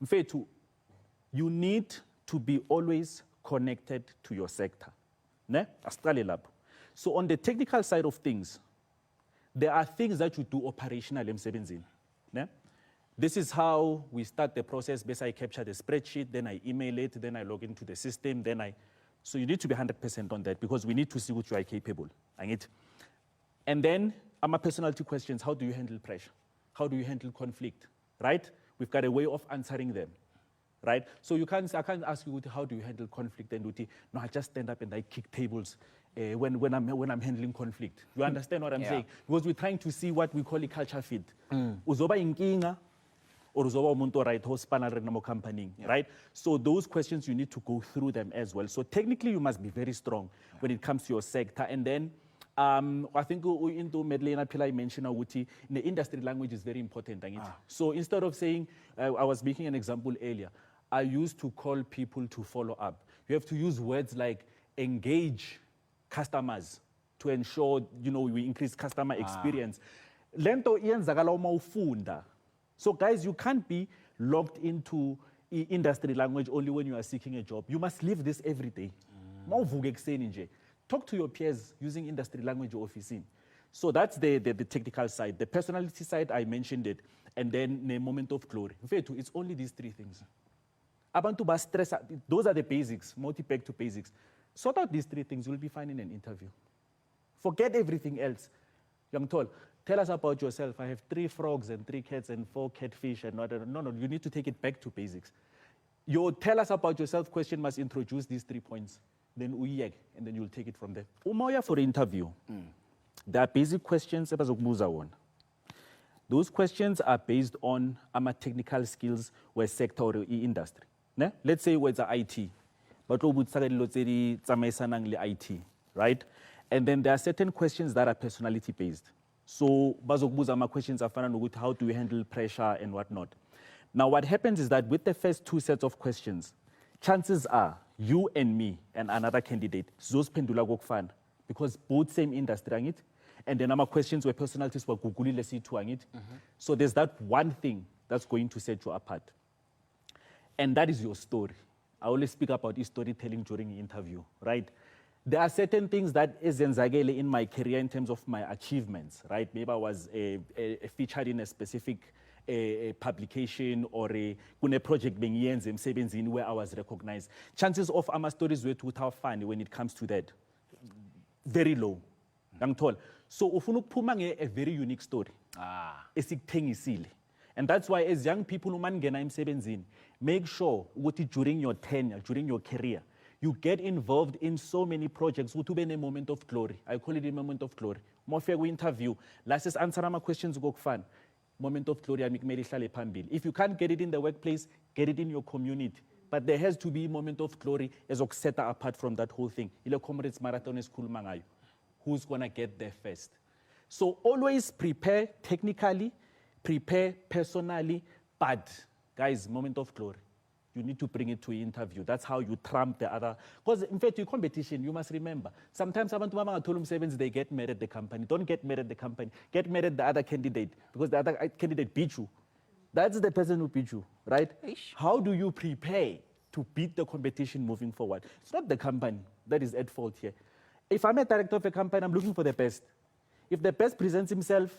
Mfethu, you need to be always connected to your sector. Ne? Asiqale lapho. So on the technical side of things, there are things that you do operational emsebenzini. Ne? This is how we start the process. Best I capture the spreadsheet, then I email it, then I log into the system, so you need to be 100% on that because we need to see what you are capable. And then, my personality questions, how do you handle pressure? How do you handle conflict, right? We've got a way of answering them, right? So I can't ask you, how do you handle conflict? And no, I just stand up and I kick tables when I'm handling conflict. You understand what I'm saying? Because we're trying to see what we call a culture fit. Uzoba inkinga, or uzoba umuntu right hospital namo company, right? So those questions, you need to go through them as well. So technically, you must be very strong when it comes to your sector. And then, I think into Medlena Pillai mentioned the industry language is very important. So instead of saying, I was making an example earlier, I used to call people to follow up. You have to use words like engage customers to ensure, we increase customer experience. Lento iyenzakala uma ufunda. So guys, you can't be locked into industry language only when you are seeking a job. You must live this every day. Talk to your peers using industry language or officing. So that's the technical side. The personality side, I mentioned it. And then the moment of glory. In fact, it's only these three things. Abantu ba stress, those are the basics, multi-pack to basics. Sort out these three things, you'll be fine in an interview. Forget everything else. Young Tol, tell us about yourself. I have 3 frogs and 3 cats and 4 catfish and whatever. No, you need to take it back to basics. Your tell us about yourself question must introduce these 3 points. Then uyek, and then you'll take it from there. Umoya for interview. There are basic questions. Those questions are based on our technical skills where sector or industry. Ne? Let's say it's IT, but IT, right? And then there are certain questions that are personality based. So bazokbuza questions are how do you handle pressure and whatnot. Now what happens is that with the first 2 sets of questions, chances are you and me and another candidate, zoziphendula kokufana, because both same industry, and then our questions were personalities were Google So there's that one thing that's going to set you apart. And that is your story. I always speak about storytelling during the interview, right? There are certain things that is in my career in terms of my achievements, right? Maybe I was featured in a specific a publication or a project being in where I was recognized. Chances of our stories were too funny when it comes to that. Very low. So ufuna a very unique story. And that's why as young people make sure during your tenure, during your career, you get involved in so many projects. Would be a moment of glory. I call it a moment of glory. More fair interview. Let's answer my questions. Go fun. Moment of glory. If you can't get it in the workplace, get it in your community. But there has to be a moment of glory as set apart from that whole thing. Comrades marathon is cool mangayo. Who's gonna get there first? So always prepare technically, prepare personally, but guys, moment of glory. You need to bring it to an interview. That's how you trump the other. Because in fact, your competition, you must remember, sometimes they get mad at the company. Don't get mad at the company. Get mad at the other candidate because the other candidate beat you. That's the person who beat you, right? Ish. How do you prepare to beat the competition moving forward? It's not the company that is at fault here. If I'm a director of a company, I'm looking for the best. If the best presents himself,